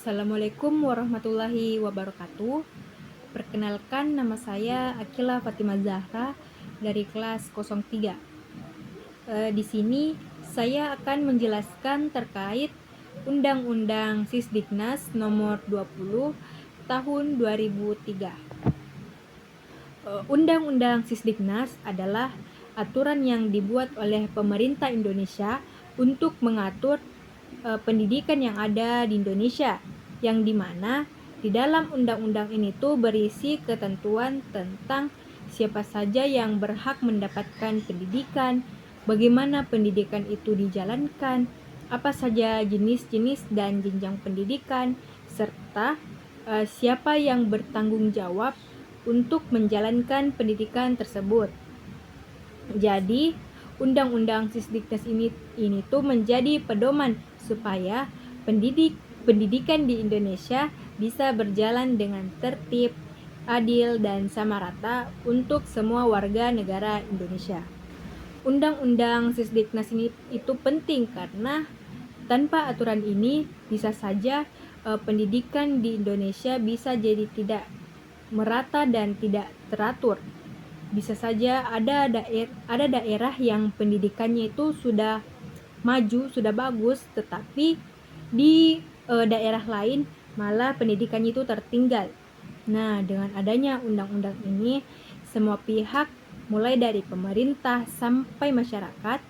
Assalamualaikum warahmatullahi wabarakatuh. Perkenalkan, nama saya Akila Fatimah Zahra dari kelas 03. Di sini saya akan menjelaskan terkait Undang-Undang Sisdiknas nomor 20 tahun 2003. Undang-Undang Sisdiknas adalah aturan yang dibuat oleh pemerintah Indonesia untuk mengatur pendidikan yang ada di Indonesia, yang dimana di dalam undang-undang ini tuh berisi ketentuan tentang siapa saja yang berhak mendapatkan pendidikan, bagaimana pendidikan itu dijalankan, apa saja jenis-jenis dan jenjang pendidikan, serta siapa yang bertanggung jawab untuk menjalankan pendidikan tersebut. Jadi, Undang-Undang Sisdiknas ini tuh menjadi pedoman supaya pendidikan di Indonesia bisa berjalan dengan tertib, adil, dan sama rata untuk semua warga negara Indonesia. Undang-Undang Sisdiknas ini itu penting karena tanpa aturan ini bisa saja pendidikan di Indonesia bisa jadi tidak merata dan tidak teratur. Bisa saja ada daerah yang pendidikannya itu sudah maju, sudah bagus, tetapi di daerah lain malah pendidikannya itu tertinggal. Nah, dengan adanya undang-undang ini, semua pihak mulai dari pemerintah sampai masyarakat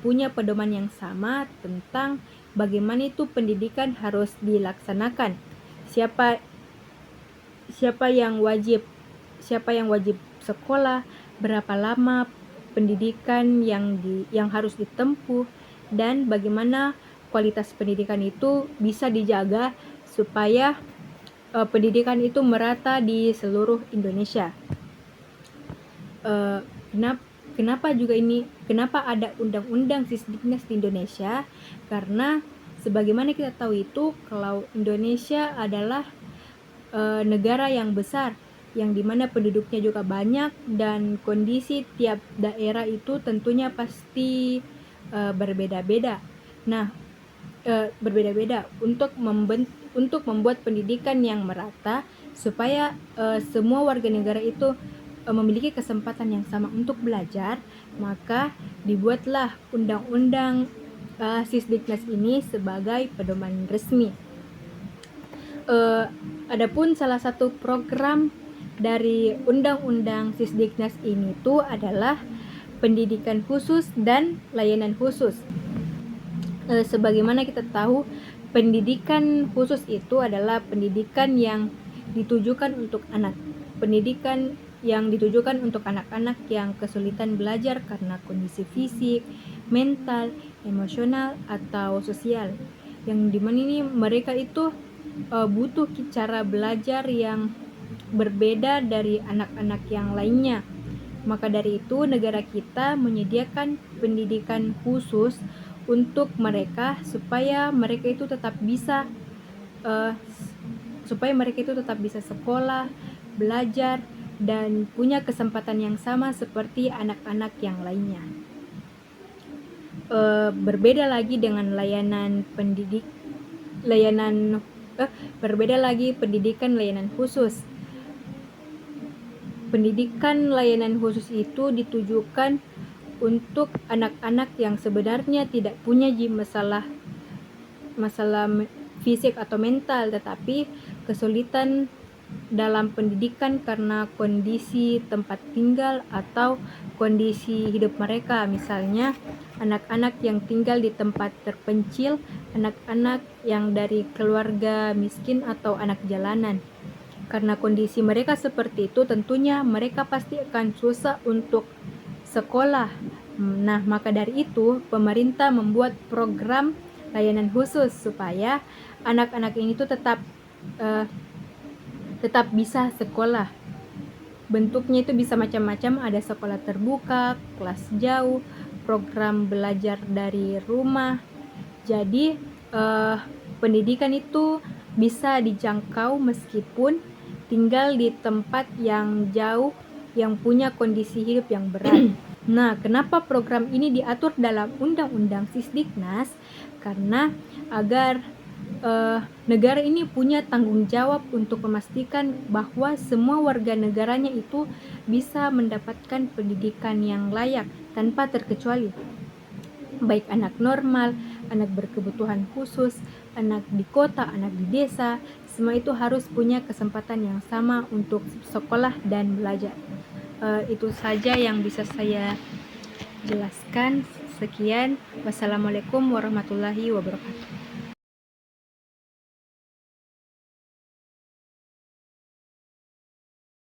punya pedoman yang sama tentang bagaimana itu pendidikan harus dilaksanakan. Siapa yang wajib sekolah, berapa lama pendidikan yang harus ditempuh, dan bagaimana kualitas pendidikan itu bisa dijaga supaya pendidikan itu merata di seluruh Indonesia. Kenapa ada undang-undang Sisdiknas di Indonesia? Karena sebagaimana kita tahu itu, kalau Indonesia adalah negara yang besar, yang dimana penduduknya juga banyak, dan kondisi tiap daerah itu tentunya pasti berbeda-beda. Nah, berbeda-beda untuk membuat pendidikan yang merata supaya semua warga negara itu memiliki kesempatan yang sama untuk belajar, maka dibuatlah undang-undang Sisdiknas ini sebagai pedoman resmi. Adapun salah satu program dari Undang-Undang Sisdiknas ini tuh adalah pendidikan khusus dan layanan khusus. Sebagaimana kita tahu, pendidikan khusus itu adalah pendidikan yang ditujukan untuk anak-anak yang kesulitan belajar karena kondisi fisik, mental, emosional, atau sosial. Yang dimana ini mereka itu butuh cara belajar yang berbeda dari anak-anak yang lainnya. Maka dari itu negara kita menyediakan pendidikan khusus untuk mereka supaya mereka itu tetap bisa sekolah, belajar, dan punya kesempatan yang sama seperti anak-anak yang lainnya. Berbeda lagi dengan pendidikan layanan khusus. Pendidikan layanan khusus itu ditujukan untuk anak-anak yang sebenarnya tidak punya masalah fisik atau mental, tetapi kesulitan dalam pendidikan karena kondisi tempat tinggal atau kondisi hidup mereka. Misalnya anak-anak yang tinggal di tempat terpencil, anak-anak yang dari keluarga miskin, atau anak jalanan. Karena kondisi mereka seperti itu, tentunya mereka pasti akan susah untuk sekolah. Nah, maka dari itu pemerintah membuat program layanan khusus supaya anak-anak ini tuh tetap bisa sekolah. Bentuknya itu bisa macam-macam, ada sekolah terbuka, kelas jauh, program belajar dari rumah. Jadi pendidikan itu bisa dijangkau meskipun tinggal di tempat yang jauh, yang punya kondisi hidup yang berat. Nah, kenapa program ini diatur dalam Undang-Undang Sisdiknas? Karena agar negara ini punya tanggung jawab untuk memastikan bahwa semua warga negaranya itu bisa mendapatkan pendidikan yang layak tanpa terkecuali, baik anak normal, anak berkebutuhan khusus, anak di kota, anak di desa, semua itu harus punya kesempatan yang sama untuk sekolah dan belajar. Itu saja yang bisa saya jelaskan. Sekian, wassalamualaikum warahmatullahi wabarakatuh.